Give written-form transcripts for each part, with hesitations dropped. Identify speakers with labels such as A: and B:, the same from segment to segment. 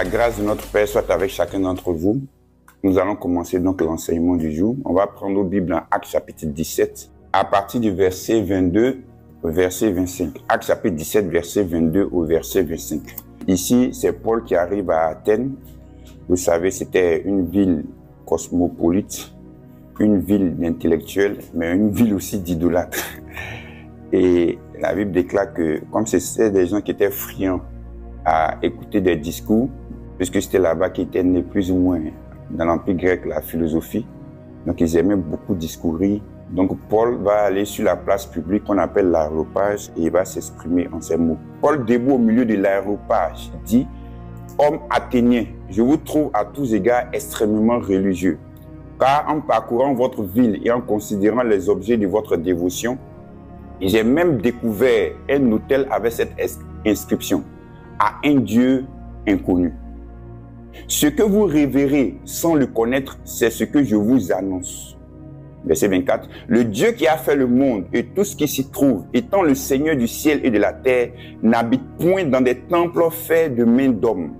A: la grâce de notre Père soit avec chacun d'entre vous. Nous allons commencer donc l'enseignement du jour. On va prendre nos Bibles dans Actes chapitre 17, à partir du verset 22 au verset 25. Actes chapitre 17, verset 22 au verset 25. Ici, c'est Paul qui arrive à Athènes. Vous savez, c'était une ville cosmopolite, une ville d'intellectuels, mais une ville aussi d'idolâtres. Et la Bible déclare que, comme c'était des gens qui étaient friands à écouter des discours, puisque c'était là-bas qu'était né plus ou moins dans l'Empire grec la philosophie, donc ils aimaient beaucoup discourir. Donc Paul va aller sur la place publique qu'on appelle l'aréopage et il va s'exprimer en ces mots. Paul, debout au milieu de l'aréopage, dit « Hommes athéniens, je vous trouve à tous égards extrêmement religieux, car en parcourant votre ville et en considérant les objets de votre dévotion, j'ai même découvert un autel avec cette inscription « À un Dieu inconnu ». Ce que vous révérez sans le connaître, c'est ce que je vous annonce. Verset 24. Le Dieu qui a fait le monde et tout ce qui s'y trouve, étant le Seigneur du ciel et de la terre, n'habite point dans des temples faits de mains d'hommes.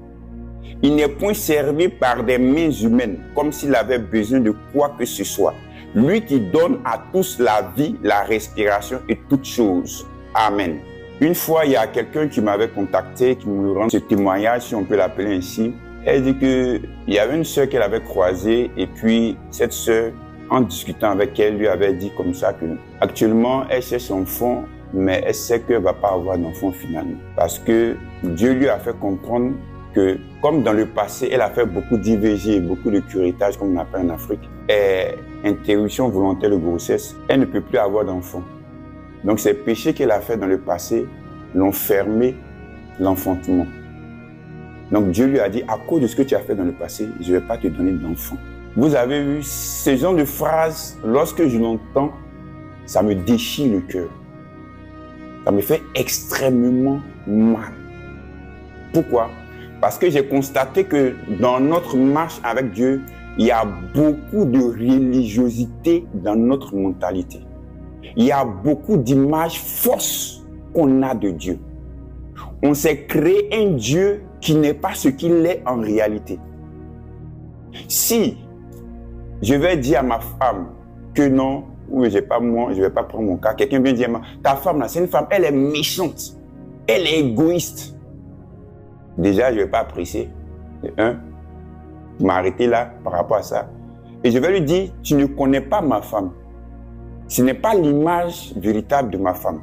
A: Il n'est point servi par des mains humaines, comme s'il avait besoin de quoi que ce soit. Lui qui donne à tous la vie, la respiration et toutes choses. Amen. Une fois, il y a quelqu'un qui m'avait contacté, qui me rend ce témoignage, si on peut l'appeler ainsi. Elle dit qu'il y avait une sœur qu'elle avait croisée et puis cette sœur, en discutant avec elle, lui avait dit comme ça que actuellement, elle cherche son enfant, mais elle sait qu'elle ne va pas avoir d'enfant finalement. Parce que Dieu lui a fait comprendre que, comme dans le passé, elle a fait beaucoup d'IVG, beaucoup de curettage, comme on appelle en Afrique, et interruption volontaire de grossesse, elle ne peut plus avoir d'enfant. Donc ces péchés qu'elle a fait dans le passé l'ont fermé l'enfantement. Donc Dieu lui a dit, à cause de ce que tu as fait dans le passé, je ne vais pas te donner d'enfant. Vous avez vu, ce genre de phrases, lorsque je l'entends, ça me déchire le cœur. Ça me fait extrêmement mal. Pourquoi? Parce que j'ai constaté que dans notre marche avec Dieu, il y a beaucoup de religiosité dans notre mentalité. Il y a beaucoup d'images fausses qu'on a de Dieu. On s'est créé un Dieu qui n'est pas ce qu'il est en réalité. Si je vais dire à ma femme que non, ou je ne vais pas prendre mon cas, quelqu'un vient dire, ta femme là, c'est une femme, elle est méchante, elle est égoïste. Déjà, je ne vais pas apprécier. M'arrêter là par rapport à ça. Et je vais lui dire, tu ne connais pas ma femme. Ce n'est pas l'image véritable de ma femme.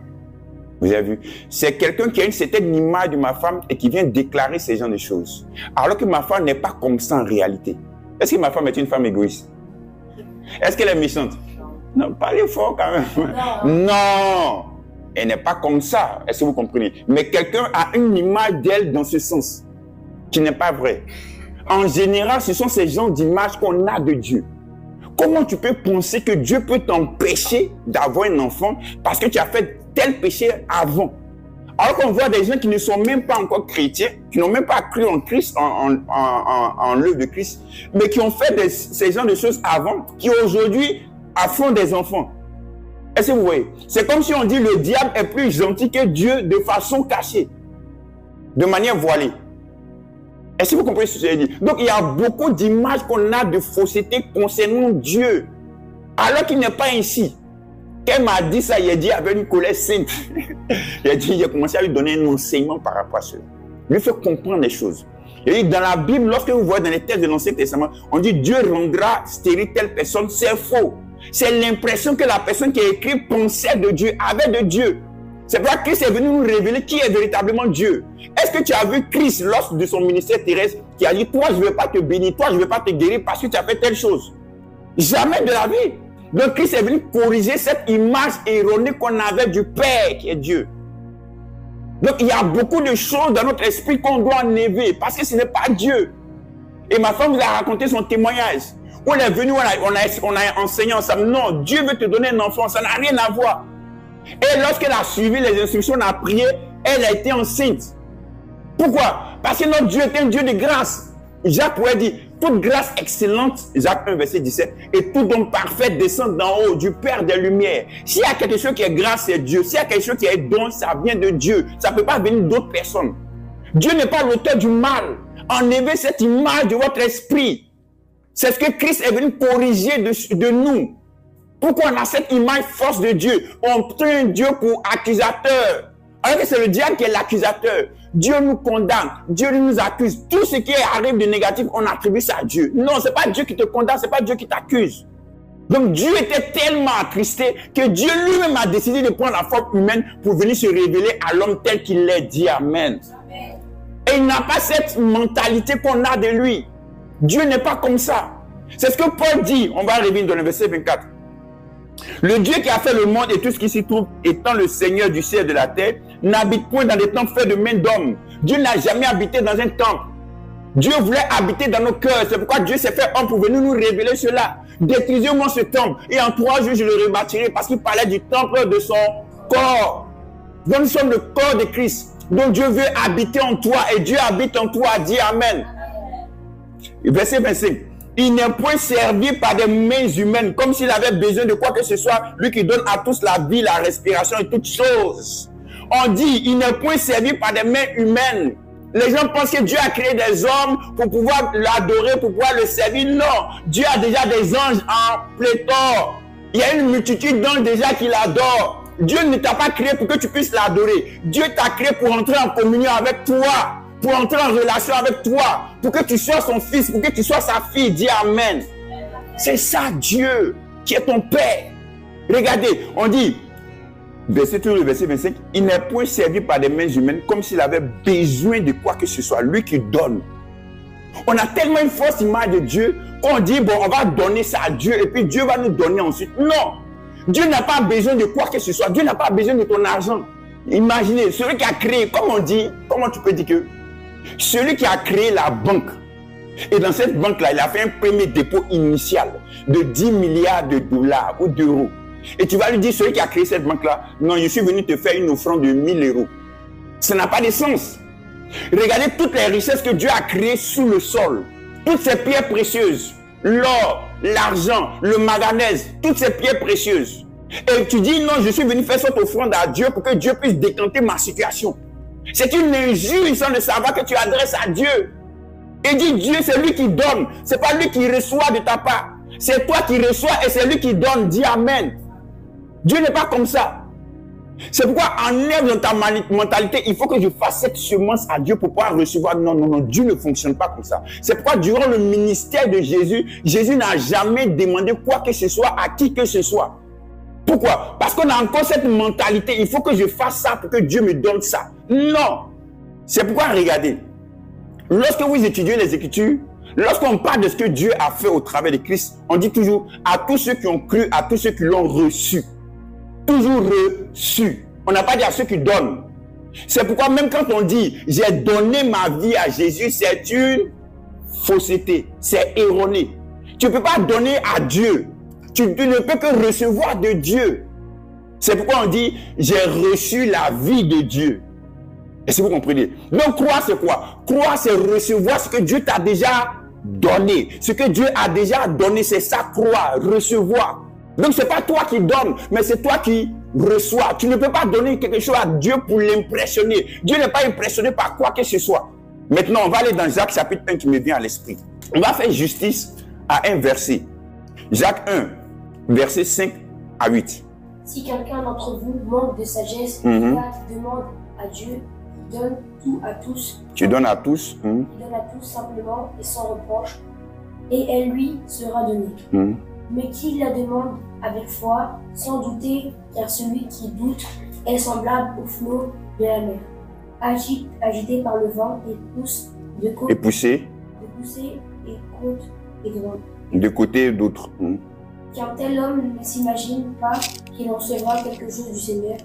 A: Vous avez vu? C'est quelqu'un qui a une certaine image de ma femme et qui vient déclarer ce genre de choses. Alors que ma femme n'est pas comme ça en réalité. Est-ce que ma femme est une femme égoïste? Est-ce qu'elle est méchante? Non, parlez fort quand même. Non! Elle n'est pas comme ça. Est-ce que vous comprenez? Mais quelqu'un a une image d'elle dans ce sens qui n'est pas vrai. En général, ce sont ces genres d'images qu'on a de Dieu. Comment tu peux penser que Dieu peut t'empêcher d'avoir un enfant parce que tu as fait tel péché avant? Alors qu'on voit des gens qui ne sont même pas encore chrétiens, qui n'ont même pas cru en Christ, en l'œuvre de Christ, mais qui ont fait ces genres de choses avant, qui aujourd'hui font des enfants. Est-ce que vous voyez? C'est comme si on dit le diable est plus gentil que Dieu de façon cachée, de manière voilée. Est-ce que vous comprenez ce que je dis? Donc, il y a beaucoup d'images qu'on a de fausseté concernant Dieu, alors qu'il n'est pas ainsi. Quand elle m'a dit ça, il a dit avec une colère sainte. J'ai commencé à lui donner un enseignement par rapport à cela. Lui fait comprendre les choses. Et dans la Bible, lorsque vous voyez dans les textes de l'Ancien Testament, on dit Dieu rendra stérile telle personne, c'est faux. C'est l'impression que la personne qui a écrit pensait de Dieu, avait de Dieu. C'est pourquoi Christ est venu nous révéler qui est véritablement Dieu. Est-ce que tu as vu Christ lors de son ministère terrestre qui a dit, toi je ne vais pas te bénir, toi je ne vais pas te guérir parce que tu as fait telle chose? Jamais de la vie. Donc Christ est venu corriger cette image erronée qu'on avait du Père qui est Dieu. Donc il y a beaucoup de choses dans notre esprit qu'on doit enlever parce que ce n'est pas Dieu. Et ma femme vous a raconté son témoignage. On est venu, on a enseigné ensemble. Non, Dieu veut te donner un enfant, ça n'a rien à voir. Et lorsqu'elle a suivi les instructions, on a prié, elle a été enceinte. Pourquoi? Parce que notre Dieu est un Dieu de grâce. Jacques pourrait dire, toute grâce excellente, Jacques 1, verset 17, et tout don parfait descend d'en haut, du Père des Lumières. S'il y a quelque chose qui est grâce, c'est Dieu. S'il y a quelque chose qui est don, ça vient de Dieu. Ça ne peut pas venir d'autres personnes. Dieu n'est pas l'auteur du mal. enlevez cette image de votre esprit. C'est ce que Christ est venu corriger de nous. Pourquoi on a cette image force de Dieu? On prend Dieu pour accusateur. Alors que c'est le diable qui est l'accusateur. Dieu nous condamne, Dieu nous accuse. Tout ce qui arrive de négatif, on attribue ça à Dieu. Non, ce n'est pas Dieu qui te condamne, ce n'est pas Dieu qui t'accuse. Donc Dieu était tellement attristé que Dieu lui-même a décidé de prendre la forme humaine pour venir se révéler à l'homme tel qu'il l'est. Dit Amen. Et il n'a pas cette mentalité qu'on a de lui. Dieu n'est pas comme ça. C'est ce que Paul dit. On va revenir dans le verset 24. Le Dieu qui a fait le monde et tout ce qui s'y trouve, étant le Seigneur du ciel et de la terre, n'habite point dans des temples faits de mains d'hommes. Dieu n'a jamais habité dans un temple. Dieu voulait habiter dans nos cœurs. C'est pourquoi Dieu s'est fait homme pour venir nous révéler cela. Détruisez-moi ce temple et en 3 jours je le rebâtirai, parce qu'il parlait du temple de son corps. Donc nous sommes le corps de Christ. Donc Dieu veut habiter en toi et Dieu habite en toi. Dis Amen. Verset 25. Il n'est point servi par des mains humaines, comme s'il avait besoin de quoi que ce soit, lui qui donne à tous la vie, la respiration et toutes choses. On dit, il n'est point servi par des mains humaines. Les gens pensent que Dieu a créé des hommes pour pouvoir l'adorer, pour pouvoir le servir. Non, Dieu a déjà des anges en pléthore. Il y a une multitude d'anges déjà qui l'adorent. Dieu ne t'a pas créé pour que tu puisses l'adorer. Dieu t'a créé pour entrer en communion avec toi, pour entrer en relation avec toi, pour que tu sois son fils, pour que tu sois sa fille. Dis Amen. C'est ça Dieu qui est ton Père. Regardez, on dit, verset 25, il n'est point servi par des mains humaines comme s'il avait besoin de quoi que ce soit, lui qui donne. On a tellement une fausse image de Dieu qu'on dit, bon, on va donner ça à Dieu et puis Dieu va nous donner ensuite. Non, Dieu n'a pas besoin de quoi que ce soit, Dieu n'a pas besoin de ton argent. Imaginez, celui qui a créé, comme on dit, comment tu peux dire que celui qui a créé la banque, et dans cette banque-là, il a fait un premier dépôt initial de 10 milliards de dollars ou d'euros. Et tu vas lui dire, celui qui a créé cette banque-là, non, je suis venu te faire une offrande de 1000 euros. Ça n'a pas de sens. Regardez toutes les richesses que Dieu a créées sous le sol. Toutes ces pierres précieuses, l'or, l'argent, le manganèse, toutes ces pierres précieuses. Et tu dis, non, je suis venu faire cette offrande à Dieu pour que Dieu puisse décanter ma situation. C'est une injure sans le savoir que tu adresses à Dieu. Et dis, Dieu, c'est lui qui donne. C'est pas lui qui reçoit de ta part. C'est toi qui reçois et c'est lui qui donne. Dis Amen. Dieu n'est pas comme ça. C'est pourquoi enlève dans ta mentalité, il faut que je fasse cette semence à Dieu pour pouvoir recevoir. Non, non, non, Dieu ne fonctionne pas comme ça. C'est pourquoi durant le ministère de Jésus, Jésus n'a jamais demandé quoi que ce soit à qui que ce soit. Pourquoi? Parce qu'on a encore cette mentalité, il faut que je fasse ça pour que Dieu me donne ça. Non. C'est pourquoi, regardez, lorsque vous étudiez les Écritures, lorsqu'on parle de ce que Dieu a fait au travers de Christ, on dit toujours à tous ceux qui ont cru, à tous ceux qui l'ont reçu. Toujours reçu. On n'a pas dit à ceux qui donnent. C'est pourquoi même quand on dit « j'ai donné ma vie à Jésus », c'est une fausseté, c'est erroné. Tu ne peux pas donner à Dieu. Tu ne peux que recevoir de Dieu. C'est pourquoi on dit « j'ai reçu la vie de Dieu ». Est-ce que vous comprenez? Donc croire c'est quoi? Croire c'est recevoir ce que Dieu t'a déjà donné. Ce que Dieu a déjà donné, c'est ça, croire, recevoir. Donc ce n'est pas toi qui donnes, mais c'est toi qui reçois. Tu ne peux pas donner quelque chose à Dieu pour l'impressionner. Dieu n'est pas impressionné par quoi que ce soit. Maintenant, on va aller dans Jacques chapitre 1 qui me vient à l'esprit. On va faire justice à un verset. Jacques 1, verset 5 à 8.
B: Si quelqu'un d'entre vous manque de sagesse, il demande à Dieu, il donne tout à tous.
A: Tu donnes à tous.
B: Il donne à tous simplement et sans reproche, et elle lui sera donnée. Mais qui la demande avec foi, sans douter, car celui qui doute est semblable au flot de la mer, agité par le vent et pousse de côté, et côte et grande.
A: De côté et d'autre.
B: Qu'un tel homme ne s'imagine pas qu'il recevra quelque chose du Seigneur.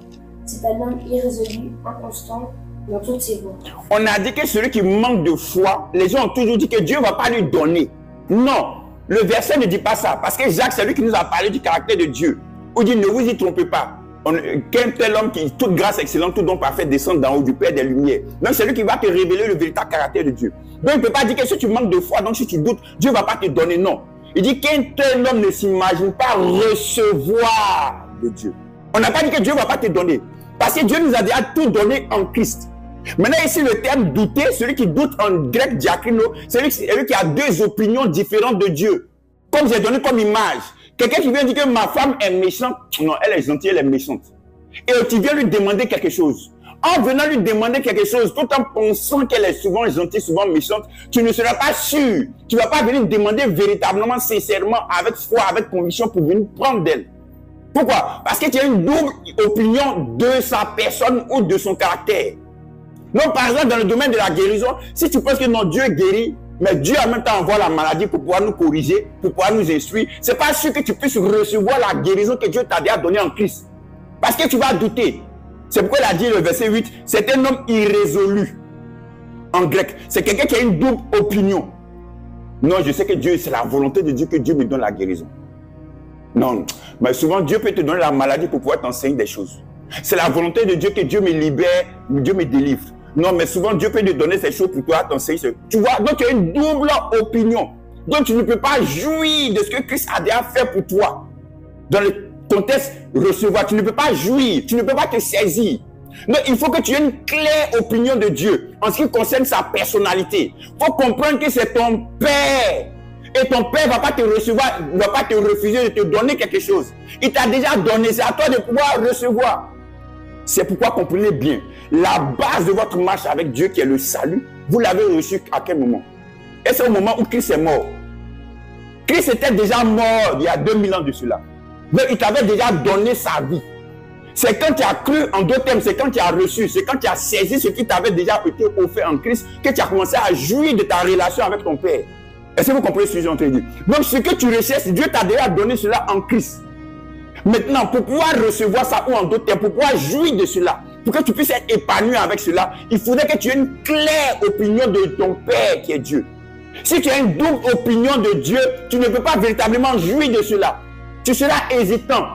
B: C'est un homme irrésolu, inconstant dans toutes ses voies. On
A: a dit que celui qui manque de foi, les gens ont toujours dit que Dieu ne va pas lui donner. Non. Le verset ne dit pas ça, parce que Jacques, c'est lui qui nous a parlé du caractère de Dieu. Il dit, ne vous y trompez pas. Qu'un tel homme qui, toute grâce excellente, tout don parfait, descend d'en haut du Père des Lumières. Donc c'est lui qui va te révéler le véritable caractère de Dieu. Donc il ne peut pas dire que si tu manques de foi, donc si tu doutes, Dieu ne va pas te donner. Non. Il dit qu'un tel homme ne s'imagine pas recevoir de Dieu. On n'a pas dit que Dieu ne va pas te donner. Parce que Dieu nous a déjà tout donné en Christ. Maintenant, ici, le terme douter, celui qui doute en grec diakrino, c'est celui qui a deux opinions différentes de Dieu. Comme j'ai donné comme image, quelqu'un qui vient dire que ma femme est méchante, non, elle est gentille, elle est méchante. Et tu viens lui demander quelque chose. En venant lui demander quelque chose, tout en pensant qu'elle est souvent gentille, souvent méchante, tu ne seras pas sûr. Tu ne vas pas venir demander véritablement, sincèrement, avec foi, avec conviction pour venir prendre d'elle. Pourquoi? Parce que tu as une double opinion de sa personne ou de son caractère. Donc, par exemple, dans le domaine de la guérison, si tu penses que non, Dieu guérit, mais Dieu en même temps envoie la maladie pour pouvoir nous corriger, pour pouvoir nous instruire, c'est pas sûr que tu puisses recevoir la guérison que Dieu t'a déjà donnée en Christ. Parce que tu vas douter. C'est pourquoi il a dit le verset 8, c'est un homme irrésolu. En grec, c'est quelqu'un qui a une double opinion. Non, je sais que Dieu, c'est la volonté de Dieu que Dieu me donne la guérison. Non, mais souvent Dieu peut te donner la maladie pour pouvoir t'enseigner des choses. C'est la volonté de Dieu que Dieu me libère, Dieu me délivre. Non, mais souvent Dieu peut te donner ces choses pour toi t'enseigner. Tu vois, donc tu as une double opinion. Donc tu ne peux pas jouir de ce que Christ a déjà fait pour toi. Dans le contexte recevoir, tu ne peux pas jouir, tu ne peux pas te saisir. Donc il faut que tu aies une claire opinion de Dieu en ce qui concerne sa personnalité. Il faut comprendre que c'est ton Père. Et ton Père ne va pas te recevoir, ne va pas te refuser de te donner quelque chose. Il t'a déjà donné, c'est à toi de pouvoir recevoir. C'est pourquoi comprenez bien, la base de votre marche avec Dieu qui est le salut, vous l'avez reçu à quel moment? Et c'est au moment où Christ est mort. Christ était déjà mort il y a 2000 ans de cela. Mais il t'avait déjà donné sa vie. C'est quand tu as cru, en deux termes, c'est quand tu as reçu, c'est quand tu as saisi ce qui t'avait déjà été offert en Christ, que tu as commencé à jouir de ta relation avec ton Père. Est-ce que vous comprenez ce que j'ai en train de dire? Donc ce que tu recherches, Dieu t'a déjà donné cela en Christ. Maintenant, pour pouvoir recevoir ça, ou en d'autres termes, pour pouvoir jouir de cela, pour que tu puisses être épanoui avec cela, il faudrait que tu aies une claire opinion de ton Père qui est Dieu. Si tu as une double opinion de Dieu, tu ne peux pas véritablement jouir de cela. Tu seras hésitant.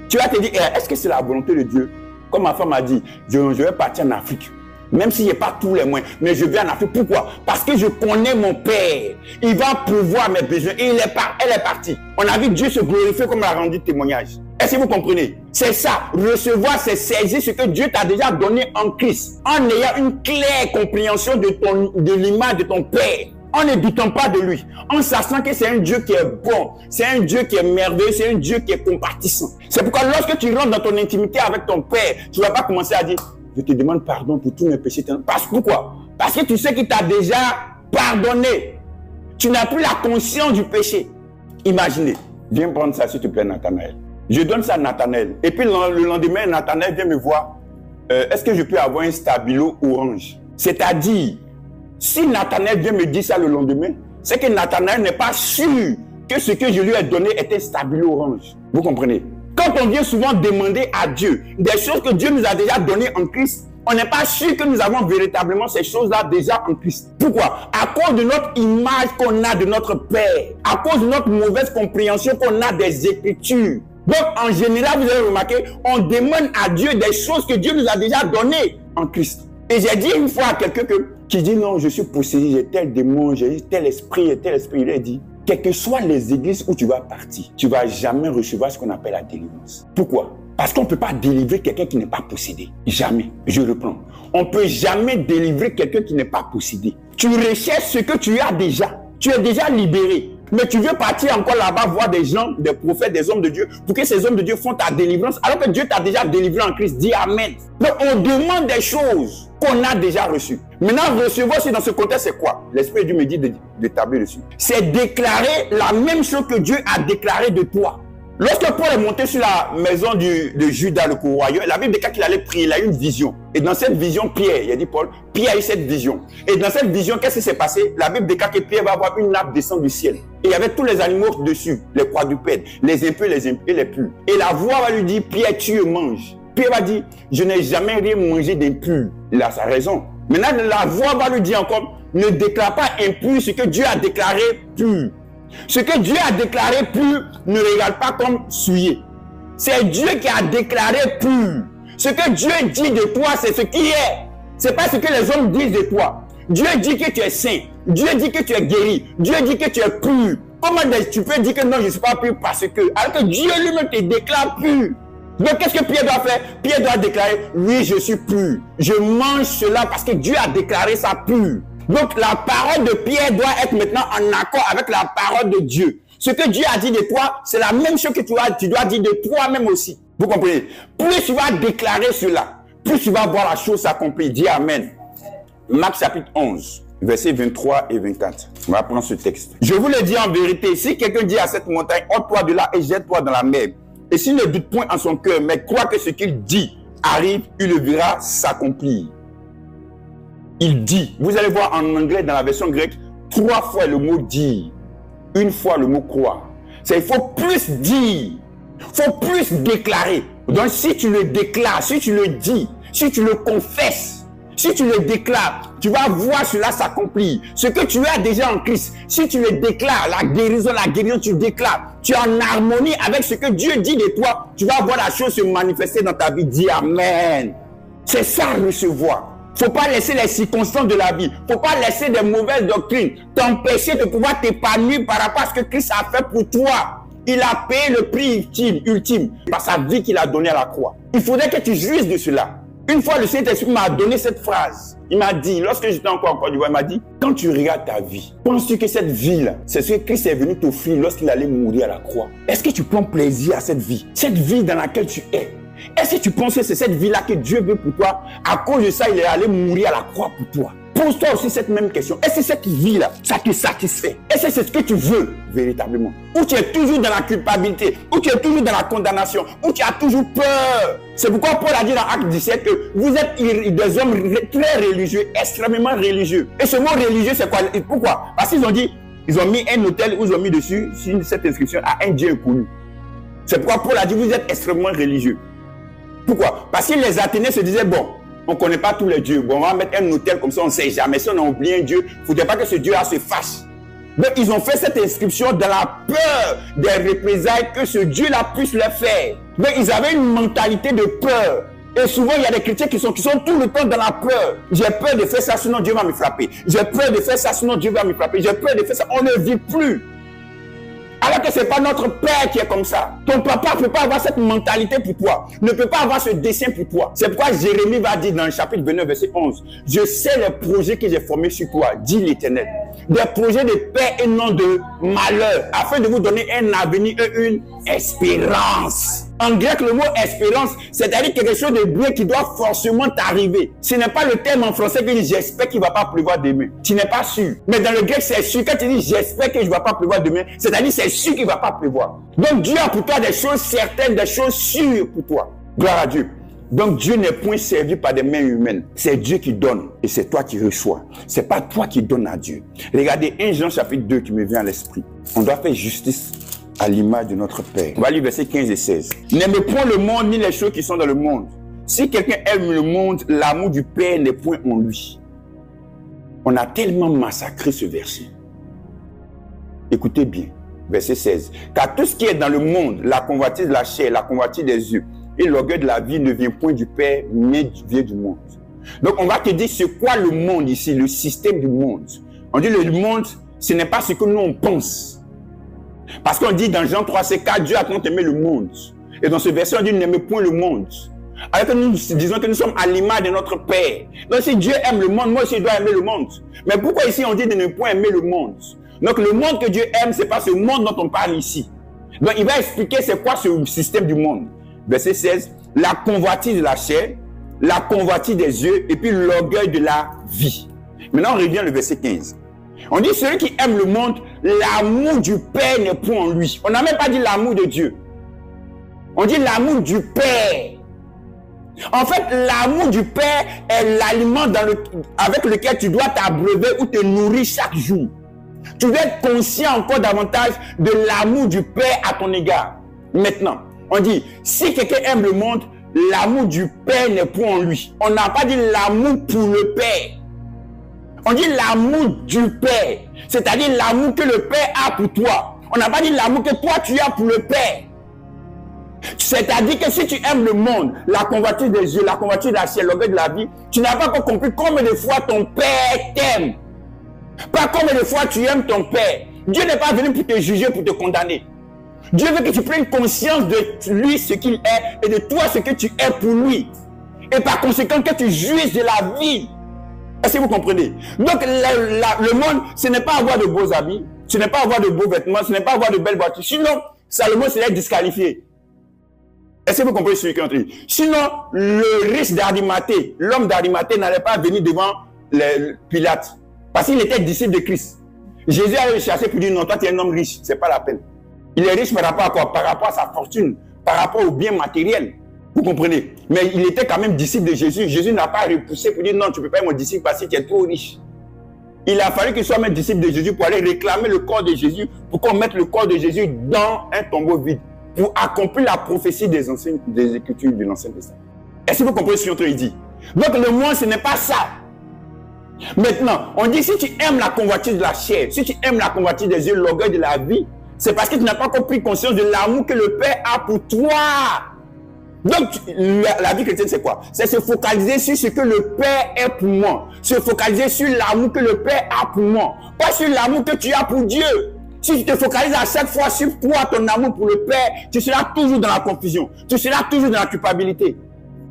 A: Tu vas te dire, est-ce que c'est la volonté de Dieu? Comme ma femme a dit, je vais partir en Afrique. Même s'il n'y a pas tous les moyens, mais je vais en Afrique. Pourquoi? Parce que je connais mon Père. Il va pourvoir mes besoins. Et elle est partie. On a vu Dieu se glorifier comme il a rendu témoignage. Est-ce que vous comprenez? C'est ça. Recevoir, c'est saisir ce que Dieu t'a déjà donné en Christ. En ayant une claire compréhension de l'image de ton Père. En ne doutant pas de lui. En sachant que c'est un Dieu qui est bon. C'est un Dieu qui est merveilleux. C'est un Dieu qui est compatissant. C'est pourquoi lorsque tu rentres dans ton intimité avec ton Père, tu ne vas pas commencer à dire, je te demande pardon pour tous mes péchés. Pourquoi? Parce que tu sais qu'il t'a déjà pardonné. Tu n'as plus la conscience du péché. Imaginez. Viens prendre ça s'il te plaît, Nathanaël. Je donne ça à Nathanaël. Et puis le lendemain, Nathanaël vient me voir. Est-ce que je peux avoir un stabilo orange? C'est-à-dire, si Nathanaël vient me dire ça le lendemain, c'est que Nathanaël n'est pas sûr que ce que je lui ai donné est un stabilo orange. Vous comprenez? Quand on vient souvent demander à Dieu des choses que Dieu nous a déjà données en Christ, on n'est pas sûr que nous avons véritablement ces choses-là déjà en Christ. Pourquoi? À cause de notre image qu'on a de notre Père, à cause de notre mauvaise compréhension qu'on a des Écritures. Donc, en général, vous avez remarqué, on demande à Dieu des choses que Dieu nous a déjà données en Christ. Et j'ai dit une fois à quelqu'un qui dit non, je suis possédé, j'ai tel démon, j'ai tel esprit, il a dit, quelles que soient les églises où tu vas partir, tu ne vas jamais recevoir ce qu'on appelle la délivrance. Pourquoi? Parce qu'on ne peut pas délivrer quelqu'un qui n'est pas possédé. Jamais. Je reprends. On ne peut jamais délivrer quelqu'un qui n'est pas possédé. Tu recherches ce que tu as déjà. Tu es déjà libéré. Mais tu veux partir encore là-bas voir des gens, des prophètes, des hommes de Dieu, pour que ces hommes de Dieu font ta délivrance, alors que Dieu t'a déjà délivré en Christ. Dis Amen. Donc on demande des choses qu'on a déjà reçues. Maintenant, recevoir aussi dans ce contexte, c'est quoi? L'Esprit de Dieu me dit de tabler dessus. C'est déclarer la même chose que Dieu a déclaré de toi. Lorsque Paul est monté sur la maison de Judas, le courroyeur, la Bible déclare qu'il allait prier, il a eu une vision. Et dans cette vision, Pierre, il a dit Paul, Pierre a eu cette vision. Et dans cette vision, qu'est-ce qui s'est passé? La Bible déclare que Pierre va avoir une nappe descendre du ciel. Et il y avait tous les animaux dessus, les quadrupèdes, les impurs, et les purs. Et la voix va lui dire, Pierre, tu manges. Pierre va dire, je n'ai jamais rien mangé d'impur. Il a sa raison. Maintenant, la voix va lui dire encore, ne déclare pas impur ce que Dieu a déclaré pur. Ce que Dieu a déclaré pur, ne regarde pas comme souillé. C'est Dieu qui a déclaré pur. Ce que Dieu dit de toi, c'est ce qui est. Ce n'est pas ce que les hommes disent de toi. Dieu dit que tu es saint. Dieu dit que tu es guéri. Dieu dit que tu es pur. Comment tu peux dire que non, je ne suis pas pur parce que... Alors que Dieu lui-même te déclare pur. Donc, qu'est-ce que Pierre doit faire? Pierre doit déclarer, oui, je suis pur. Je mange cela parce que Dieu a déclaré ça pur. Donc, la parole de Pierre doit être maintenant en accord avec la parole de Dieu. Ce que Dieu a dit de toi, c'est la même chose que tu dois dire de toi-même aussi. Vous comprenez? Plus tu vas déclarer cela, plus tu vas voir la chose s'accomplir. Dis Amen. Marc chapitre 11, versets 23 et 24. On va prendre ce texte. Je vous le dis en vérité, si quelqu'un dit à cette montagne, ôte-toi de là et jette-toi dans la mer, et s'il ne doute point en son cœur, mais croit que ce qu'il dit arrive, il le verra s'accomplir. Il dit, vous allez voir en anglais, dans la version grecque, 3 fois le mot dire, 1 fois le mot croire. Il faut plus dire, il faut plus déclarer. Donc si tu le déclares, si tu le dis, si tu le confesses, si tu le déclares, tu vas voir cela s'accomplir. Ce que tu as déjà en Christ, si tu le déclares, la guérison, tu déclares, tu es en harmonie avec ce que Dieu dit de toi, tu vas voir la chose se manifester dans ta vie. Dis Amen. C'est ça, recevoir. Faut pas laisser les circonstances de la vie, faut pas laisser des mauvaises doctrines t'empêcher de pouvoir t'épanouir par rapport à ce que Christ a fait pour toi. Il a payé le prix ultime par sa vie qu'il a donnée à la croix. Il faudrait que tu jouisses de cela. Une fois, le Saint-Esprit m'a donné cette phrase. Il m'a dit, lorsque j'étais encore en Côte d'Ivoire, il m'a dit, quand tu regardes ta vie, penses-tu que cette vie-là, c'est ce que Christ est venu t'offrir lorsqu'il allait mourir à la croix? Est-ce que tu prends plaisir à cette vie? Cette vie dans laquelle tu es? Est-ce que tu penses que c'est cette vie-là que Dieu veut pour toi? À cause de ça, il est allé mourir à la croix pour toi. Pose-toi aussi cette même question. Est-ce que cette vie-là, ça te satisfait? Est-ce que c'est ce que tu veux véritablement? Ou tu es toujours dans la culpabilité? Ou tu es toujours dans la condamnation? Ou tu as toujours peur? C'est pourquoi Paul a dit dans Acte 17 que vous êtes des hommes très religieux, extrêmement religieux. Et ce mot religieux, c'est quoi? Pourquoi? Parce qu'ils ont dit, ils ont mis un hôtel où ils ont mis dessus cette inscription à un Dieu inconnu. C'est pourquoi Paul a dit, vous êtes extrêmement religieux. Pourquoi? Parce que les Athéniens se disaient, bon, on ne connaît pas tous les dieux. Bon, on va mettre un hôtel comme ça, on ne sait jamais. Si on a oublié un dieu, il ne faudrait pas que ce dieu-là se fâche. Donc, ils ont fait cette inscription dans la peur des représailles que ce Dieu-là puisse le faire. Donc, ils avaient une mentalité de peur. Et souvent, il y a des chrétiens qui sont tout le temps dans la peur. J'ai peur de faire ça, sinon Dieu va me frapper. J'ai peur de faire ça, sinon Dieu va me frapper. J'ai peur de faire ça. On ne vit plus. Alors que ce n'est pas notre père qui est comme ça. Ton papa ne peut pas avoir cette mentalité pour toi. Ne peut pas avoir ce dessein pour toi. C'est pourquoi Jérémie va dire dans le chapitre 29, verset 11. Je sais les projets que j'ai formés sur toi, dit l'Éternel. Des projets de paix et non de malheur, afin de vous donner un avenir et une espérance. En grec, le mot espérance, c'est-à-dire quelque chose de bien qui doit forcément t'arriver. Ce n'est pas le terme en français qui dit j'espère qu'il ne va pas pleuvoir demain. Tu n'es pas sûr. Mais dans le grec, c'est sûr. Quand tu dis j'espère que je ne vais pas pleuvoir demain, c'est-à-dire c'est sûr qu'il ne va pas pleuvoir. Donc Dieu a pour toi des choses certaines, des choses sûres pour toi. Gloire à Dieu. Donc Dieu n'est point servi par des mains humaines. C'est Dieu qui donne et c'est toi qui reçois. Ce n'est pas toi qui donnes à Dieu. Regardez 1 Jean chapitre 2 qui me vient à l'esprit. On doit faire justice à l'image de notre Père. On va lire versets 15 et 16. N'aimez point le monde ni les choses qui sont dans le monde. Si quelqu'un aime le monde, l'amour du Père n'est point en lui. On a tellement massacré ce verset. Écoutez bien, verset 16. Car tout ce qui est dans le monde, la convoitise de la chair, la convoitise des yeux et l'orgueil de la vie ne vient point du Père, mais vient du monde. Donc on va te dire c'est quoi le monde ici, le système du monde. On dit le monde, ce n'est pas ce que nous on pense. Parce qu'on dit dans Jean 3, c'est car Dieu a tant aimé le monde. Et dans ce verset, on dit n'aimez point le monde. Alors que nous disons que nous sommes à l'image de notre Père. Donc si Dieu aime le monde, moi aussi je dois aimer le monde. Mais pourquoi ici on dit de ne point aimer le monde? Donc le monde que Dieu aime, c'est pas ce monde dont on parle ici. Donc il va expliquer c'est quoi ce système du monde. Verset 16, la convoitise de la chair, la convoitise des yeux et puis l'orgueil de la vie. Maintenant on revient au verset 15. On dit celui qui aime le monde, l'amour du Père n'est point en lui. On n'a même pas dit l'amour de Dieu. On dit l'amour du Père. En fait, l'amour du Père est l'aliment avec lequel tu dois t'abreuver ou te nourrir chaque jour. Tu dois être conscient encore davantage de l'amour du Père à ton égard. Maintenant, on dit, si quelqu'un aime le monde, l'amour du Père n'est point en lui. On n'a pas dit l'amour pour le Père. On dit l'amour du Père, c'est-à-dire l'amour que le Père a pour toi. On n'a pas dit l'amour que toi tu as pour le Père. C'est-à-dire que si tu aimes le monde, la convoitise des yeux, la convoitise de la chair, l'orgueil de la vie, tu n'as pas encore compris combien de fois ton Père t'aime. Pas combien de fois tu aimes ton Père. Dieu n'est pas venu pour te juger, pour te condamner. Dieu veut que tu prennes conscience de lui, ce qu'il est, et de toi, ce que tu es pour lui. Et par conséquent, que tu jouisses de la vie. Est-ce que vous comprenez? Donc, le monde, ce n'est pas avoir de beaux habits, ce n'est pas avoir de beaux vêtements, ce n'est pas avoir de belles voitures. Sinon, Salomon serait disqualifié. Est-ce que vous comprenez ce que je dis? Sinon, le riche d'Arimathée, l'homme d'Arimathée n'allait pas venir devant Pilate. Parce qu'il était disciple de Christ. Jésus allait le chercher pour dire non, toi tu es un homme riche, c'est pas la peine. Il est riche par rapport à quoi? Par rapport à sa fortune, par rapport aux biens matériels. Vous comprenez? Mais il était quand même disciple de Jésus. Jésus n'a pas repoussé pour dire non, tu ne peux pas être mon disciple parce que tu es trop riche. Il a fallu qu'il soit même disciple de Jésus pour aller réclamer le corps de Jésus, pour qu'on mette le corps de Jésus dans un tombeau vide, pour accomplir la prophétie des Écritures de l'Ancien Testament. Est-ce que vous comprenez ce que je suis en train de dire? Donc le monde, ce n'est pas ça. Maintenant, on dit si tu aimes la convoitise de la chair, si tu aimes la convoitise des yeux, l'orgueil de la vie, c'est parce que tu n'as pas encore pris conscience de l'amour que le Père a pour toi. Donc, la vie chrétienne, c'est quoi? C'est se focaliser sur ce que le Père est pour moi. Se focaliser sur l'amour que le Père a pour moi. Pas sur l'amour que tu as pour Dieu. Si tu te focalises à chaque fois sur toi, ton amour pour le Père, tu seras toujours dans la confusion. Tu seras toujours dans la culpabilité.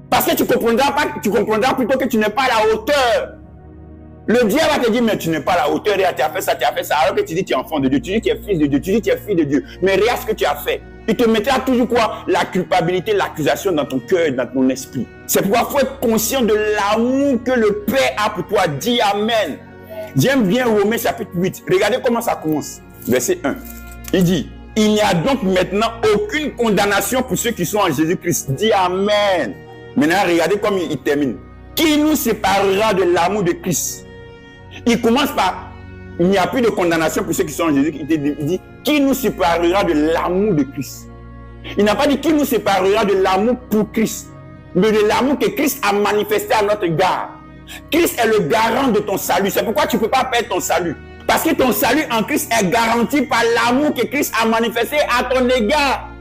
A: Parce que tu comprendras plutôt que tu n'es pas à la hauteur. Le diable va te dire, mais tu n'es pas à la hauteur, tu as fait ça, alors que tu dis que tu es enfant de Dieu, tu dis que tu es fils de Dieu, tu dis que tu es fille de Dieu. Mais regarde ce que tu as fait. Il te mettra toujours quoi? La culpabilité, l'accusation dans ton cœur, dans ton esprit. C'est pourquoi il faut être conscient de l'amour que le Père a pour toi. Dis Amen. J'aime bien Romains chapitre 8. Regardez comment ça commence. Verset 1. Il dit, il n'y a donc maintenant aucune condamnation pour ceux qui sont en Jésus-Christ. Dis Amen. Maintenant, regardez comment il termine. Qui nous séparera de l'amour de Christ? Il commence par, il n'y a plus de condamnation pour ceux qui sont en Jésus. Il dit, qui nous séparera de l'amour de Christ? Il n'a pas dit qui nous séparera de l'amour pour Christ, mais de l'amour que Christ a manifesté à notre égard. Christ est le garant de ton salut. C'est pourquoi tu ne peux pas perdre ton salut. Parce que ton salut en Christ est garanti par l'amour que Christ a manifesté à ton égard.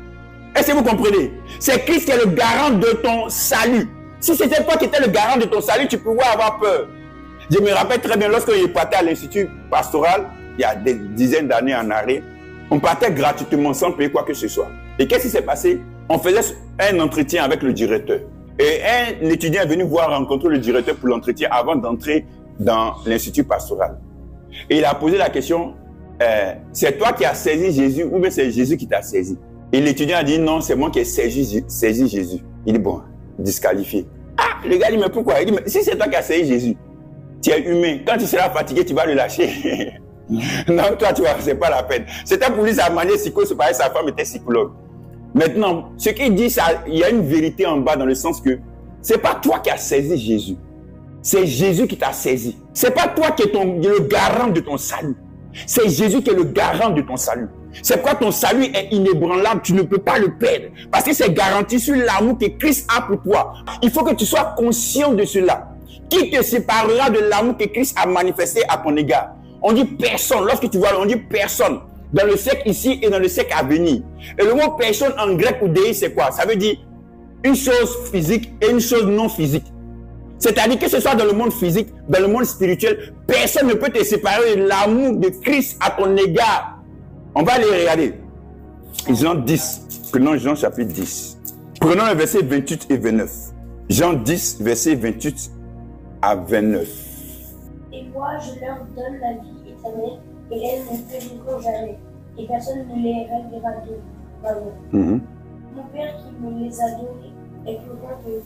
A: Est-ce que vous comprenez? C'est Christ qui est le garant de ton salut. Si c'était toi qui étais le garant de ton salut, tu pouvais avoir peur. Je me rappelle très bien, lorsque je partais à l'institut pastoral, il y a des dizaines d'années en arrière, on partait gratuitement sans payer quoi que ce soit. Et qu'est-ce qui s'est passé? On faisait un entretien avec le directeur. Et un étudiant est venu rencontrer le directeur pour l'entretien avant d'entrer dans l'institut pastoral. Et il a posé la question, c'est toi qui as saisi Jésus ou bien c'est Jésus qui t'a saisi? Et l'étudiant a dit, non, c'est moi qui ai saisi Jésus. Il dit, bon, disqualifié. Ah, le gars dit, mais pourquoi? Il dit, mais si c'est toi qui as saisi Jésus, tu es humain. Quand tu seras fatigué, tu vas le lâcher. Non, toi, tu vois, c'est pas la peine. C'était pour lui sa manière psychologue, c'est pareil, sa femme était psychologue. Maintenant, ce qu'il dit, il y a une vérité en bas dans le sens que c'est pas toi qui as saisi Jésus. C'est Jésus qui t'a saisi. C'est pas toi qui es le garant de ton salut. C'est Jésus qui est le garant de ton salut. C'est pourquoi ton salut est inébranlable, tu ne peux pas le perdre. Parce que c'est garanti sur l'amour que Christ a pour toi. Il faut que tu sois conscient de cela. Qui te séparera de l'amour que Christ a manifesté à ton égard? On dit personne. Lorsque tu vois, on dit personne. Dans le siècle ici et dans le siècle à venir. Et le mot personne en grec ou déi, c'est quoi? Ça veut dire une chose physique et une chose non physique. C'est-à-dire que ce soit dans le monde physique, dans le monde spirituel, personne ne peut te séparer de l'amour de Christ à ton égard. On va aller regarder. Jean 10. Prenons Jean chapitre 10. Prenons les versets 28 et 29. Jean 10, versets 28 à 29.
B: Et moi, je leur donne la vie éternelle, et elles ne périront jamais, et personne ne les ravira de ma main. Mon Père qui me les a donnés est plus grand que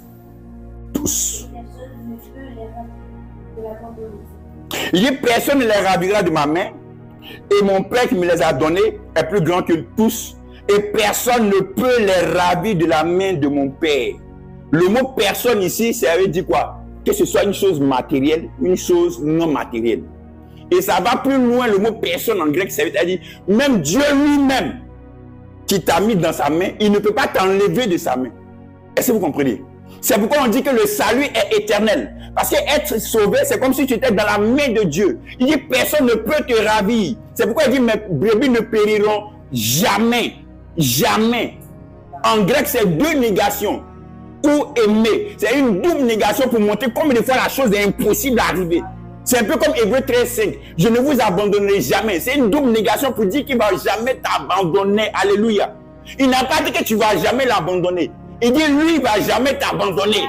A: tous.
B: Et personne ne peut les ravir de la main de l'autre.
A: Il dit personne ne les ravira de ma main, et mon Père qui me les a donnés est plus grand que tous, et personne ne peut les ravir de la main de mon Père. Le mot personne ici, ça veut dire quoi? Que ce soit une chose matérielle, une chose non matérielle. Et ça va plus loin, le mot personne en grec, ça veut dire même Dieu lui-même qui t'a mis dans sa main, il ne peut pas t'enlever de sa main. Est-ce que vous comprenez? C'est pourquoi on dit que le salut est éternel. Parce que être sauvé, c'est comme si tu étais dans la main de Dieu. Il dit personne ne peut te ravir. C'est pourquoi il dit mes brebis ne périront jamais. Jamais. En grec, c'est deux négations. Pour aimer. C'est une double négation pour montrer combien de fois la chose est impossible d'arriver. C'est un peu comme Hébreux 13:5. Je ne vous abandonnerai jamais. C'est une double négation pour dire qu'il ne va jamais t'abandonner. Alléluia. Il n'a pas dit que tu ne vas jamais l'abandonner. Il dit lui, il ne va jamais t'abandonner.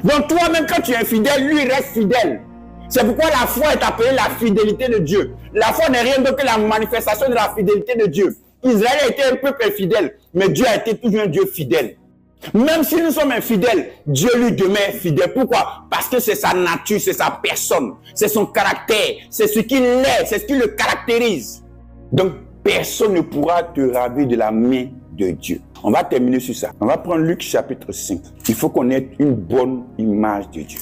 A: Donc toi-même, quand tu es fidèle, lui, il reste fidèle. C'est pourquoi la foi est appelée la fidélité de Dieu. La foi n'est rien d'autre que la manifestation de la fidélité de Dieu. Israël a été un peuple infidèle, mais Dieu a été toujours un Dieu fidèle. Même si nous sommes infidèles, Dieu lui demeure fidèle. Pourquoi? Parce que c'est sa nature, c'est sa personne, c'est son caractère, c'est ce qu'il est, c'est ce qui le caractérise. Donc, personne ne pourra te ravir de la main de Dieu. On va terminer sur ça. On va prendre Luc chapitre 5. Il faut qu'on ait une bonne image de Dieu.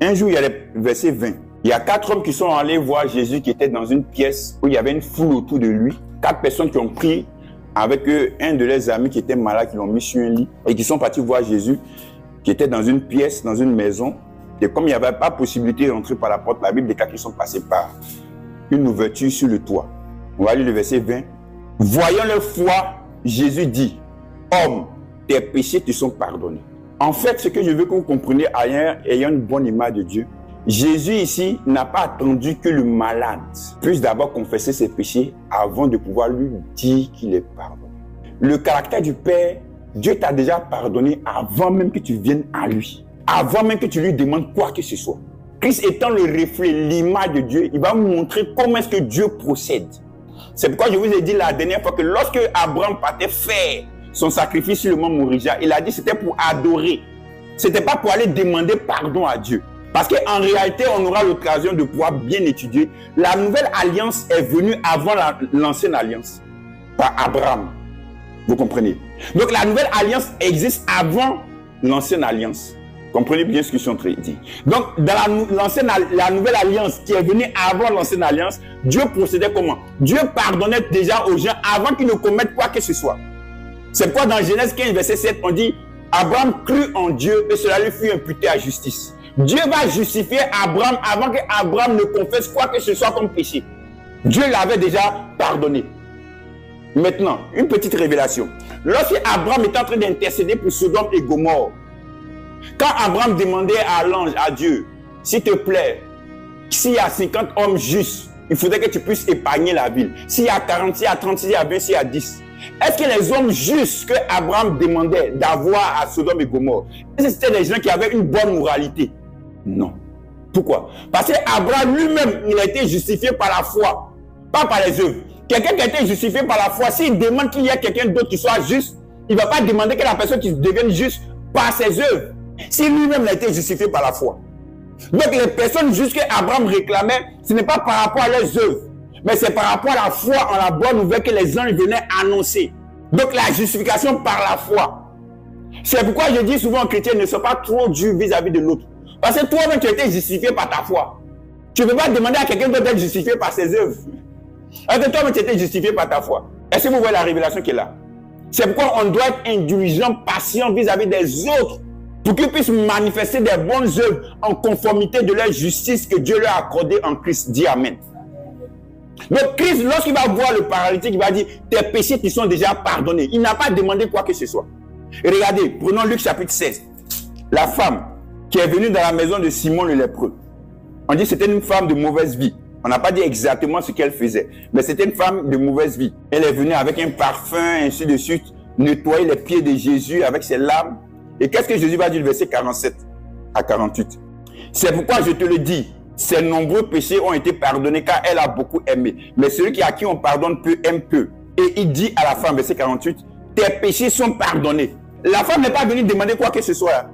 A: Un jour, il y a le verset 20. Il y a 4 hommes qui sont allés voir Jésus qui était dans une pièce où il y avait une foule autour de lui. 4 personnes qui ont pris avec eux un de leurs amis qui était malade, qui l'ont mis sur un lit et qui sont partis voir Jésus qui était dans une pièce, dans une maison. Et comme il n'y avait pas possibilité d'entrer par la porte, la Bible déclare qu'ils sont passés par une ouverture sur le toit. On va lire le verset 20. Voyant leur foi, Jésus dit, « Homme, tes péchés te sont pardonnés. » En fait, ce que je veux que vous compreniez, ayant une bonne image de Dieu, Jésus ici n'a pas attendu que le malade puisse d'abord confesser ses péchés avant de pouvoir lui dire qu'il est pardonné. Le caractère du Père, Dieu t'a déjà pardonné avant même que tu viennes à lui. Avant même que tu lui demandes quoi que ce soit. Christ étant le reflet, l'image de Dieu, il va vous montrer comment est-ce que Dieu procède. C'est pourquoi je vous ai dit la dernière fois que lorsque Abraham partait faire son sacrifice sur le mont Moriah, il a dit que c'était pour adorer. C'était pas pour aller demander pardon à Dieu. Parce qu'en réalité, on aura l'occasion de pouvoir bien étudier. La nouvelle alliance est venue avant l'ancienne alliance. Par Abraham. Vous comprenez? Donc la nouvelle alliance existe avant l'ancienne alliance. Comprenez bien ce que je suis en train de dire. Donc dans la nouvelle alliance qui est venue avant l'ancienne alliance, Dieu procédait comment? Dieu pardonnait déjà aux gens avant qu'ils ne commettent quoi que ce soit. C'est pourquoi dans Genèse 15, verset 7, on dit Abraham crut en Dieu et cela lui fut imputé à justice. Dieu va justifier Abraham avant qu'Abraham ne confesse quoi que ce soit comme péché. Dieu l'avait déjà pardonné. Maintenant, une petite révélation. Lorsque Abraham était en train d'intercéder pour Sodome et Gomorrhe, quand Abraham demandait à l'ange, à Dieu, s'il te plaît, s'il y a 50 hommes justes, il faudrait que tu puisses épargner la ville. S'il y a 40, s'il y a 30, s'il y a 20, s'il y a 10. Est-ce que les hommes justes que Abraham demandait d'avoir à Sodome et Gomorrhe, est-ce que c'était des gens qui avaient une bonne moralité? Non. Pourquoi? Parce qu'Abraham lui-même, il a été justifié par la foi, pas par les œuvres. Quelqu'un qui a été justifié par la foi, s'il demande qu'il y ait quelqu'un d'autre qui soit juste, il ne va pas demander que la personne qui devienne juste par ses œuvres. Si lui-même a été justifié par la foi. Donc les personnes justes qu'Abraham réclamait, ce n'est pas par rapport à leurs œuvres, mais c'est par rapport à la foi en la bonne nouvelle que les anges venaient annoncer. Donc la justification par la foi. C'est pourquoi je dis souvent aux chrétiens, ne sois pas trop dur vis-à-vis de l'autre. Parce que toi-même, tu as été justifié par ta foi. Tu ne peux pas demander à quelqu'un d'autre d'être justifié par ses œuvres. Parce que toi-même, tu as été justifié par ta foi. Est-ce que vous voyez la révélation qui est là? C'est pourquoi on doit être indulgent, patient vis-à-vis des autres, pour qu'ils puissent manifester des bonnes œuvres en conformité de leur justice que Dieu leur a accordée en Christ. Dis Amen. Donc Christ, lorsqu'il va voir le paralytique, il va dire, tes péchés qui sont déjà pardonnés. Il n'a pas demandé quoi que ce soit. Et regardez, prenons Luc chapitre 16. La femme qui est venue dans la maison de Simon le lépreux. On dit que c'était une femme de mauvaise vie. On n'a pas dit exactement ce qu'elle faisait, mais c'était une femme de mauvaise vie. Elle est venue avec un parfum, ainsi de suite, nettoyer les pieds de Jésus avec ses larmes. Et qu'est-ce que Jésus va dire, verset 47 à 48? C'est pourquoi je te le dis, ses nombreux péchés ont été pardonnés car elle a beaucoup aimé. Mais celui à qui on pardonne peu, aime peu. Et il dit à la femme, verset 48, tes péchés sont pardonnés. La femme n'est pas venue demander quoi que ce soit.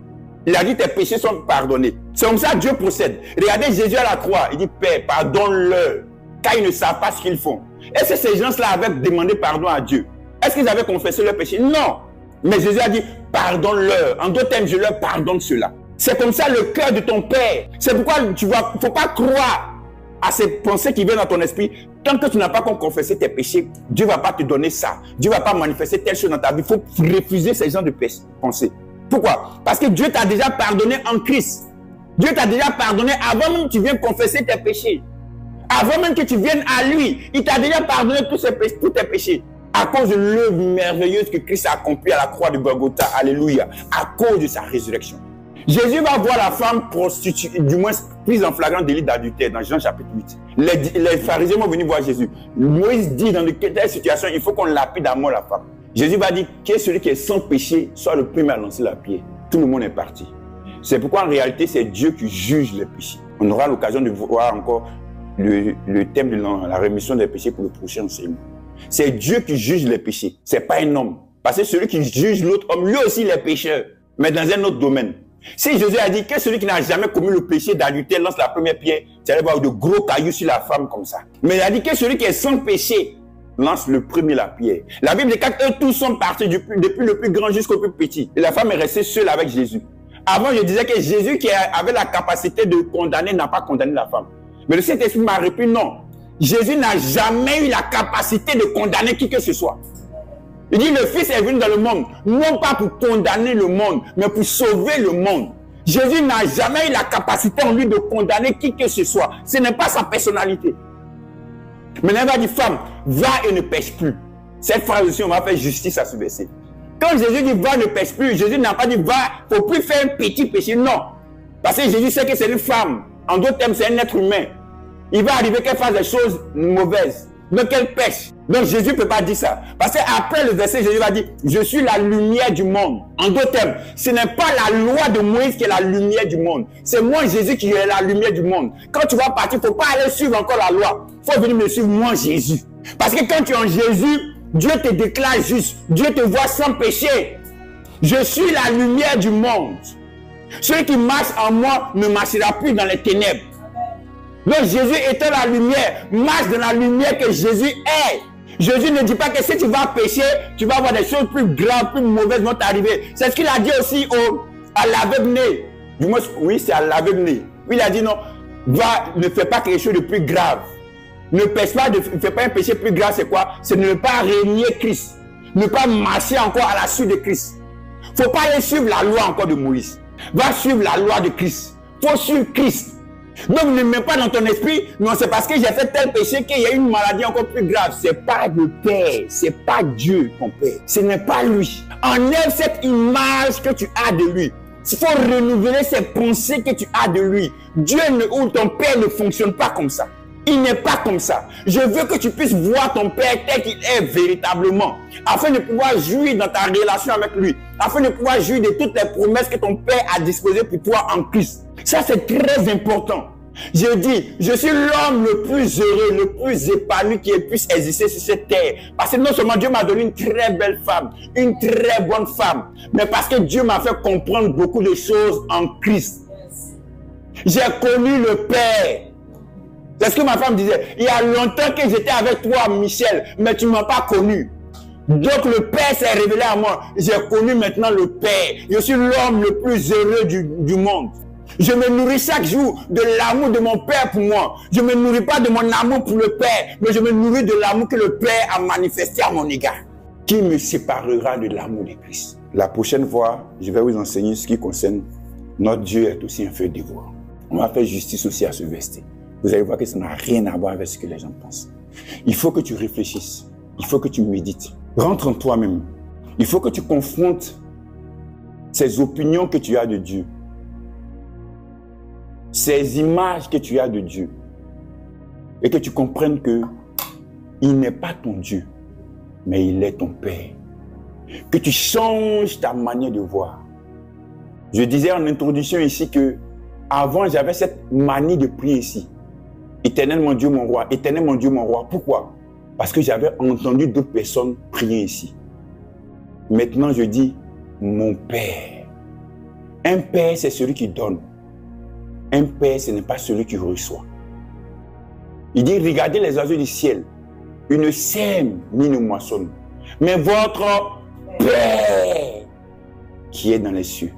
A: Il a dit, tes péchés sont pardonnés. C'est comme ça que Dieu procède. Regardez Jésus à la croix. Il dit, Père, pardonne-leur, car ils ne savent pas ce qu'ils font. Est-ce que ces gens-là avaient demandé pardon à Dieu? Est-ce qu'ils avaient confessé leurs péchés? Non. Mais Jésus a dit, pardonne-leur. En d'autres termes, je leur pardonne cela. C'est comme ça le cœur de ton Père. C'est pourquoi tu vois, faut pas croire à ces pensées qui viennent dans ton esprit. Tant que tu n'as pas confessé tes péchés, Dieu ne va pas te donner ça. Dieu ne va pas manifester telle chose dans ta vie. Il faut refuser ces genres de pensées. Pourquoi? Parce que Dieu t'a déjà pardonné en Christ. Dieu t'a déjà pardonné avant même que tu viennes confesser tes péchés. Avant même que tu viennes à lui, il t'a déjà pardonné tous tes péchés. À cause de l'œuvre merveilleuse que Christ a accomplie à la croix de Golgotha. Alléluia. À cause de sa résurrection. Jésus va voir la femme prostituée, du moins prise en flagrant délit d'adultère dans Jean chapitre 8. Les pharisiens vont venir voir Jésus. Moïse dit dans telle situation, il faut qu'on lapide à mort la femme. Jésus va dire que celui qui est sans péché soit le premier à lancer la pierre. Tout le monde est parti. C'est pourquoi en réalité c'est Dieu qui juge les péchés. On aura l'occasion de voir encore le thème de la rémission des péchés pour le prochain enseignement. C'est Dieu qui juge les péchés, c'est pas un homme. Parce que celui qui juge l'autre homme, lui aussi il est pécheur, mais dans un autre domaine. Si Jésus a dit que celui qui n'a jamais commis le péché d'adultère lance la première pierre, tu allais voir de gros cailloux sur la femme comme ça. Mais il a dit que celui qui est sans péché lance le premier la pierre. La Bible dit qu'eux tous sont partis depuis le plus grand jusqu'au plus petit. Et la femme est restée seule avec Jésus. Avant, je disais que Jésus qui avait la capacité de condamner n'a pas condamné la femme. Mais le Saint-Esprit m'a répondu non. Jésus n'a jamais eu la capacité de condamner qui que ce soit. Il dit le Fils est venu dans le monde, non pas pour condamner le monde, mais pour sauver le monde. Jésus n'a jamais eu la capacité en lui de condamner qui que ce soit. Ce n'est pas sa personnalité. Maintenant, il va dire, femme, va et ne pêche plus. Cette phrase aussi, on va faire justice à ce verset. Quand Jésus dit va, ne pêche plus, Jésus n'a pas dit va, il ne faut plus faire un petit péché. Non. Parce que Jésus sait que c'est une femme. En d'autres termes, c'est un être humain. Il va arriver qu'elle fasse des choses mauvaises. Donc elle pêche. Donc Jésus ne peut pas dire ça. Parce qu'après le verset, Jésus va dire, je suis la lumière du monde. En d'autres termes, ce n'est pas la loi de Moïse qui est la lumière du monde. C'est moi, Jésus, qui est la lumière du monde. Quand tu vas partir, il ne faut pas aller suivre encore la loi. Il faut venir me suivre, moi, Jésus. Parce que quand tu es en Jésus, Dieu te déclare juste. Dieu te voit sans péché. Je suis la lumière du monde. Celui qui marche en moi ne marchera plus dans les ténèbres. Donc Jésus étant la lumière, marche dans la lumière que Jésus est. Jésus ne dit pas que si tu vas pécher, tu vas avoir des choses plus graves, plus mauvaises vont t'arriver. C'est ce qu'il a dit aussi à l'aveugle-né. Du moins, oui, c'est à l'aveugle-né. Il a dit non, ne fais pas quelque chose de plus grave. Ne pêche pas, ne fais pas un péché plus grave, c'est quoi? C'est ne pas régner Christ. Ne pas marcher encore à la suite de Christ. Il ne faut pas aller suivre la loi encore de Moïse. Va suivre la loi de Christ. Il faut suivre Christ. Donc ne mets pas dans ton esprit, non, c'est parce que j'ai fait tel péché qu'il y a une maladie encore plus grave. C'est pas le Père, c'est pas Dieu ton Père. Ce n'est pas lui. Enlève cette image que tu as de lui. Il faut renouveler ces pensées que tu as de lui. Dieu ou ton Père ne fonctionne pas comme ça. Il n'est pas comme ça. Je veux que tu puisses voir ton Père tel qu'il est véritablement, afin de pouvoir jouir dans ta relation avec lui, afin de pouvoir jouir de toutes les promesses que ton Père a disposées pour toi en Christ. Ça, c'est très important. Je dis, je suis l'homme le plus heureux, le plus épanoui qui puisse exister sur cette terre. Parce que non seulement Dieu m'a donné une très belle femme, une très bonne femme, mais parce que Dieu m'a fait comprendre beaucoup de choses en Christ. J'ai connu le Père. C'est ce que ma femme disait. Il y a longtemps que j'étais avec toi, Michel, mais tu ne m'as pas connu. Donc le Père s'est révélé à moi. J'ai connu maintenant le Père. Je suis l'homme le plus heureux du monde. Je me nourris chaque jour de l'amour de mon Père pour moi. Je ne me nourris pas de mon amour pour le Père, mais je me nourris de l'amour que le Père a manifesté à mon égard. Qui me séparera de l'amour de Christ? La prochaine fois, je vais vous enseigner ce qui concerne notre Dieu est aussi un feu dévorant. On va faire justice aussi à ce verset. Vous allez voir que ça n'a rien à voir avec ce que les gens pensent. Il faut que tu réfléchisses. Il faut que tu médites. Rentre en toi-même. Il faut que tu confrontes ces opinions que tu as de Dieu. Ces images que tu as de Dieu. Et que tu comprennes que il n'est pas ton Dieu, mais il est ton Père. Que tu changes ta manière de voir. Je disais en introduction ici que avant j'avais cette manie de prier ici. Éternel mon Dieu, mon roi. Éternel mon Dieu, mon roi. Pourquoi? Parce que j'avais entendu d'autres personnes prier ici. Maintenant, je dis mon Père. Un Père, c'est celui qui donne. Un Père, ce n'est pas celui qui reçoit. Il dit, regardez les oiseaux du ciel. Ils ne sèment ni ne moissonnent. Mais votre Père qui est dans les cieux,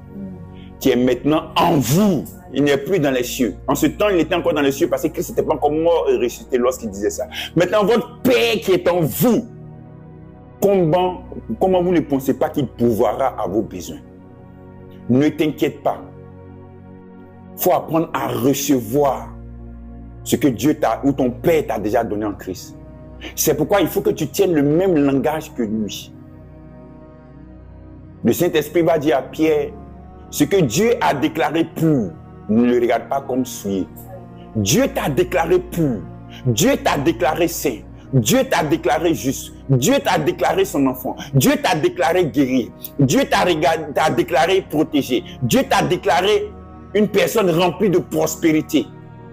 A: qui est maintenant en vous, il n'est plus dans les cieux. En ce temps, il était encore dans les cieux parce que Christ n'était pas encore mort et ressuscité lorsqu'il disait ça. Maintenant, votre Père qui est en vous, comment vous ne pensez pas qu'il pourvoira à vos besoins? Ne t'inquiète pas. Il faut apprendre à recevoir ce que Dieu t'a ou ton Père t'a déjà donné en Christ. C'est pourquoi il faut que tu tiennes le même langage que lui. Le Saint-Esprit va dire à Pierre, Ce que Dieu a déclaré pur, ne le regarde pas comme souillé. Dieu t'a déclaré pur. Dieu t'a déclaré saint. Dieu t'a déclaré juste. Dieu t'a déclaré son enfant. Dieu t'a déclaré guéri. Dieu t'a déclaré protégé. Dieu t'a déclaré une personne remplie de prospérité.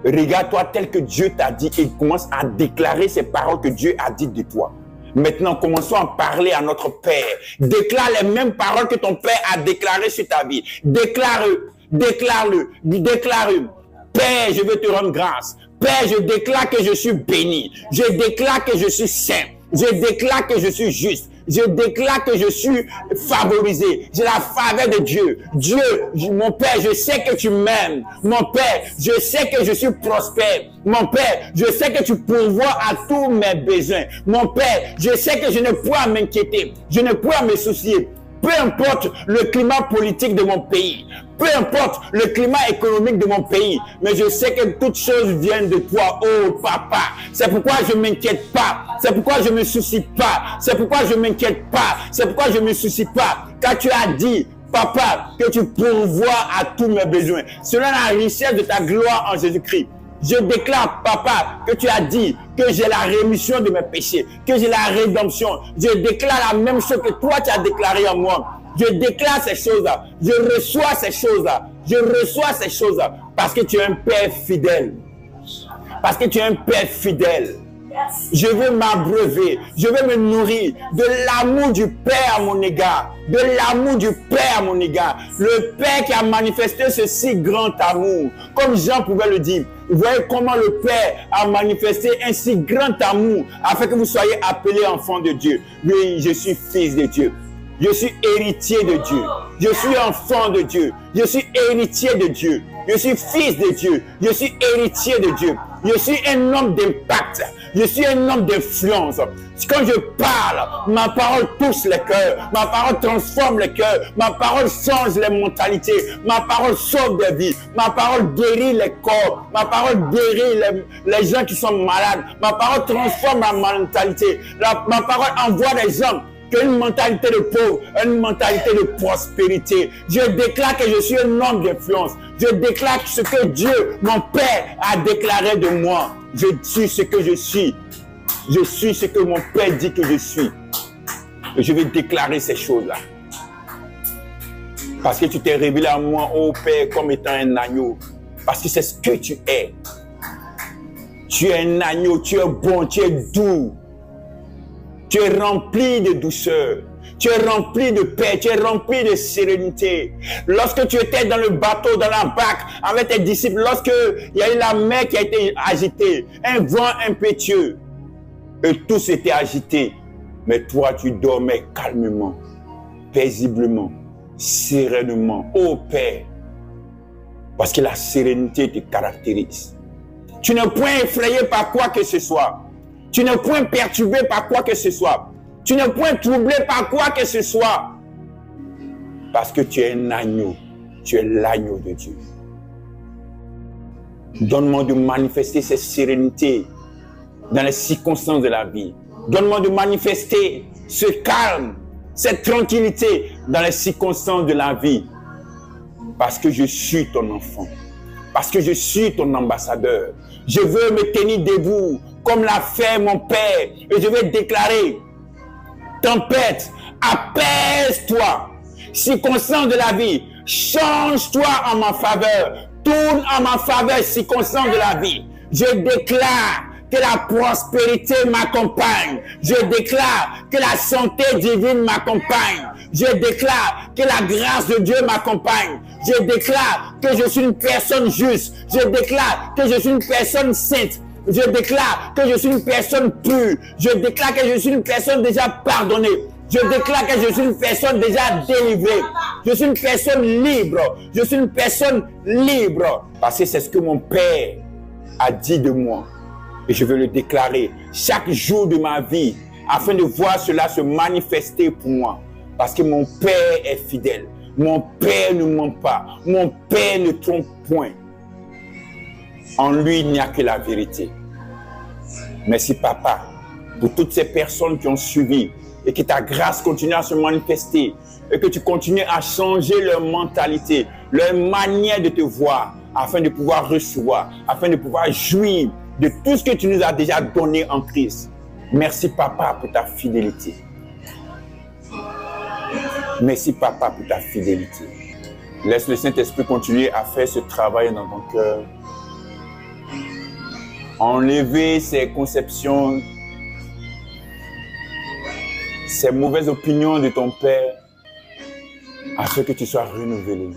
A: Regarde-toi tel que Dieu t'a dit et commence à déclarer ces paroles que Dieu a dites de toi. Maintenant, commençons à parler à notre Père. Déclare les mêmes paroles que ton Père a déclarées sur ta vie. Déclare-le, déclare-le, déclare-le. Père, je veux te rendre grâce. Père, je déclare que je suis béni. Je déclare que je suis saint. Je déclare que je suis juste. Je déclare que je suis favorisé. J'ai la faveur de Dieu. Dieu, mon Père, je sais que tu m'aimes. Mon Père, je sais que je suis prospère. Mon Père, je sais que tu pourvois à tous mes besoins. Mon Père, je sais que je ne pourrai m'inquiéter. Je ne pourrai me soucier. Peu importe le climat politique de mon pays, peu importe le climat économique de mon pays, mais je sais que toutes choses viennent de toi, oh Papa. C'est pourquoi je ne m'inquiète pas, c'est pourquoi je ne me soucie pas, c'est pourquoi je ne m'inquiète pas, c'est pourquoi je ne me soucie pas. Car tu as dit, Papa, que tu pourvois à tous mes besoins, selon la richesse de ta gloire en Jésus-Christ. Je déclare, Papa, que tu as dit que j'ai la rémission de mes péchés, que j'ai la rédemption. Je déclare la même chose que toi tu as déclaré en moi. Je déclare ces choses-là. Je reçois ces choses-là. Je reçois ces choses-là. Parce que tu es un Père fidèle. Parce que tu es un Père fidèle. Je veux m'abreuver, je veux me nourrir de l'amour du Père à mon égard, de l'amour du Père à mon égard. Le Père qui a manifesté ce si grand amour, comme Jean pouvait le dire. Vous voyez comment le Père a manifesté un si grand amour afin que vous soyez appelés enfants de Dieu. Oui, je suis fils de Dieu. Je suis héritier de Dieu. Je suis enfant de Dieu. Je suis héritier de Dieu. Je suis fils de Dieu. Je suis héritier de Dieu. Je suis un homme d'impact. Je suis un homme d'influence. Quand je parle, ma parole touche les cœurs. Ma parole transforme les cœurs. Ma parole change les mentalités. Ma parole sauve des vies. Ma parole guérit les corps. Ma parole guérit les gens qui sont malades. Ma parole transforme la mentalité. Ma parole envoie des gens une mentalité de pauvre, une mentalité de prospérité. Je déclare que je suis un homme d'influence. Je déclare ce que Dieu, mon Père, a déclaré de moi. Je suis ce que je suis. Je suis ce que mon Père dit que je suis. Et je vais déclarer ces choses-là. Parce que tu t'es révélé à moi, ô Père, comme étant un agneau. Parce que c'est ce que tu es. Tu es un agneau, tu es bon, tu es doux. Tu es rempli de douceur, tu es rempli de paix, tu es rempli de sérénité. Lorsque tu étais dans le bateau, dans la barque, avec tes disciples, lorsque il y a eu la mer qui a été agitée, un vent impétueux, et tout s'était agité, mais toi tu dormais calmement, paisiblement, sereinement, ô Père, parce que la sérénité te caractérise. Tu n'es point effrayé par quoi que ce soit. Tu n'es point perturbé par quoi que ce soit. Tu n'es point troublé par quoi que ce soit. Parce que tu es un agneau. Tu es l'agneau de Dieu. Donne-moi de manifester cette sérénité dans les circonstances de la vie. Donne-moi de manifester ce calme, cette tranquillité dans les circonstances de la vie. Parce que je suis ton enfant. Parce que je suis ton ambassadeur. Je veux me tenir debout comme l'a fait mon Père. Et je vais déclarer, tempête, apaise-toi. Circonstance de la vie, change-toi en ma faveur. Tourne en ma faveur, circonstance de la vie. Je déclare que la prospérité m'accompagne. Je déclare que la santé divine m'accompagne. Je déclare que la grâce de Dieu m'accompagne. Je déclare que je suis une personne juste. Je déclare que je suis une personne sainte. Je déclare que je suis une personne pure. Je déclare que je suis une personne déjà pardonnée. Je déclare que je suis une personne déjà délivrée. Je suis une personne libre. Je suis une personne libre. Parce que c'est ce que mon Père a dit de moi. Et je veux le déclarer chaque jour de ma vie afin de voir cela se manifester pour moi. Parce que mon Père est fidèle. Mon Père ne ment pas. Mon Père ne trompe point. En lui, il n'y a que la vérité. Merci, Papa. pour toutes ces personnes qui ont suivi et que ta grâce continue à se manifester et que tu continues à changer leur mentalité, leur manière de te voir afin de pouvoir recevoir, afin de pouvoir jouir de tout ce que tu nous as déjà donné en Christ. Merci Papa pour ta fidélité. Merci Papa pour ta fidélité. Laisse le Saint-Esprit continuer à faire ce travail dans ton cœur. Enlever ces conceptions, ces mauvaises opinions de ton Père, afin que tu sois renouvelé.